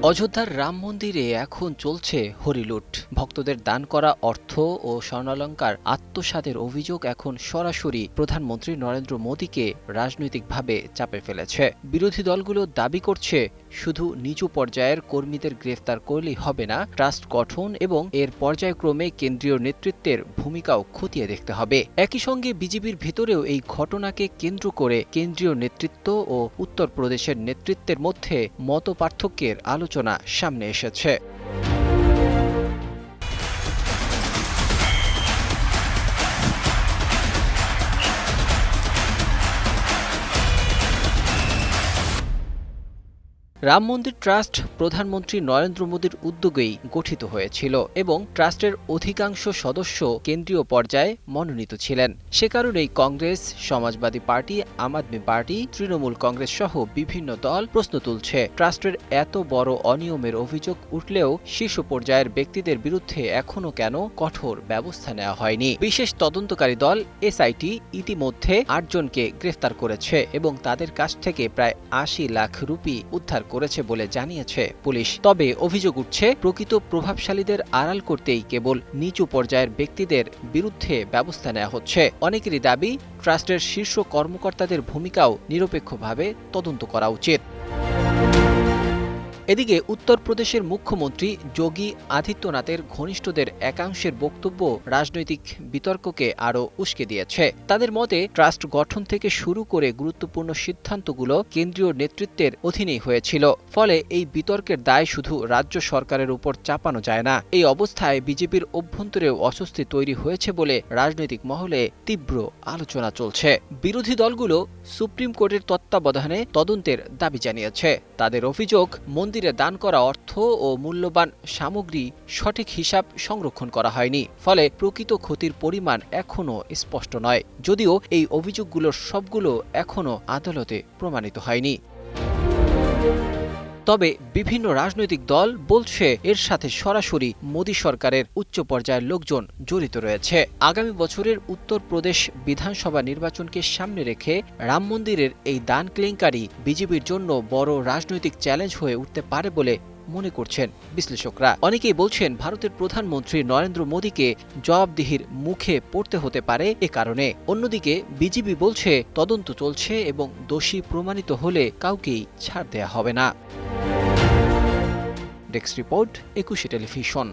অযোধ্যার রাম মন্দিরে এখন চলছে হরিলুট। ভক্তদের দান করা অর্থ ও স্বর্ণালংকার আত্মসাতের অভিযোগ এখন সরাসরি প্রধানমন্ত্রী নরেন্দ্র মোদীকে রাজনৈতিকভাবে চাপে ফেলেছে। বিরোধী দলগুলো দাবি করছে শুধু নিচু পর্যায়ের কর্মীদের গ্রেফতার করলেই হবে না, ট্রাস্ট গঠন এবং এর পর্যায়ক্রমে কেন্দ্রীয় নেতৃত্বের ভূমিকাও খতিয়ে দেখতে হবে। একই সঙ্গে বিজেপির ভেতরেও এই ঘটনাকে কেন্দ্র করে কেন্দ্রীয় নেতৃত্ব ও উত্তরপ্রদেশের নেতৃত্বের মধ্যে মতপার্থক্যের আলোচনা সামনে এসেছে। রাম মন্দির ট্রাস্ট প্রধানমন্ত্রী নরেন্দ্র মোদীর উদ্যোগেই গঠিত হয়েছিল এবং ট্রাস্টের অধিকাংশ সদস্য কেন্দ্রীয় পর্যায়ে মনোনীত ছিলেন। সে কারণেই কংগ্রেস, সমাজবাদী পার্টি, আম আদমি পার্টি, তৃণমূল কংগ্রেস সহ বিভিন্ন দল প্রশ্ন তুলছে। ট্রাস্টের এত বড় অনিয়মের অভিযোগ উঠলেও শীর্ষ পর্যায়ের ব্যক্তিদের বিরুদ্ধে এখনও কেন কঠোর ব্যবস্থা নেওয়া হয়নি। বিশেষ তদন্তকারী দল এসআইটি ইতিমধ্যে ৮ জনকে গ্রেফতার করেছে এবং তাদের কাছ থেকে প্রায় ৮০ লাখ রুপি উদ্ধার করেছে বলে জানিয়েছে পুলিশ। তবে অভিযোগ উঠছে প্রকৃত প্রভাবশালীদের আড়াল করতেই কেবল নিচু পর্যায়ের ব্যক্তিদের বিরুদ্ধে ব্যবস্থা নেওয়া হচ্ছে। অনেকেরই দাবি ট্রাস্টের শীর্ষ কর্মকর্তাদের ভূমিকাও নিরপেক্ষভাবে তদন্ত করা উচিত। এদিকে উত্তরপ্রদেশের মুখ্যমন্ত্রী যোগী আদিত্যনাথের ঘনিষ্ঠদের একাংশের বক্তব্য রাজনৈতিক বিতর্ককে আরও উস্কে দিয়েছে। তাদের মতে ট্রাস্ট গঠন থেকে শুরু করে গুরুত্বপূর্ণ সিদ্ধান্তগুলো কেন্দ্রীয় নেতৃত্বের অধীনেই হয়েছিল। ফলে এই বিতর্কের দায় শুধু রাজ্য সরকারের উপর চাপানো যায় না। এই অবস্থায় বিজেপির অভ্যন্তরেও অস্বস্তি তৈরি হয়েছে বলে রাজনৈতিক মহলে তীব্র আলোচনা চলছে। বিরোধী দলগুলো সুপ্রিম কোর্টের তত্ত্বাবধানে তদন্তের দাবি জানিয়েছে। তাদের অভিযোগ, মন্দিরে দান করা অর্থ ও মূল্যবান সামগ্রী সঠিক হিসাব সংরক্ষণ করা হয়নি, ফলে প্রকৃত ক্ষতির পরিমাণ এখনও স্পষ্ট নয়। যদিও এই অভিযোগগুলোর সবগুলো এখনও আদালতে প্রমাণিত হয়নি। তবে বিভিন্ন রাজনৈতিক দল বলছে এর সাথে সরাসরি মোদী সরকারের উচ্চ পর্যায়ের লোকজন জড়িত রয়েছে। আগামী বছরের উত্তরপ্রদেশ বিধানসভা নির্বাচনকে সামনে রেখে রাম মন্দিরের এই দান কেলেঙ্কারি বিজেপির জন্য বড় রাজনৈতিক চ্যালেঞ্জ হয়ে উঠতে পারে বলে মনে করছেন বিশ্লেষকরা। অনেকেই বলছেন ভারতের প্রধানমন্ত্রী নরেন্দ্র মোদীকে জবাবদিহির মুখে পড়তে হতে পারে এ কারণে। অন্যদিকে বিজেপি বলছে তদন্ত চলছে এবং দোষী প্রমাণিত হলে কাউকেই ছাড় দেয়া হবে না। Desk report, ২১ television.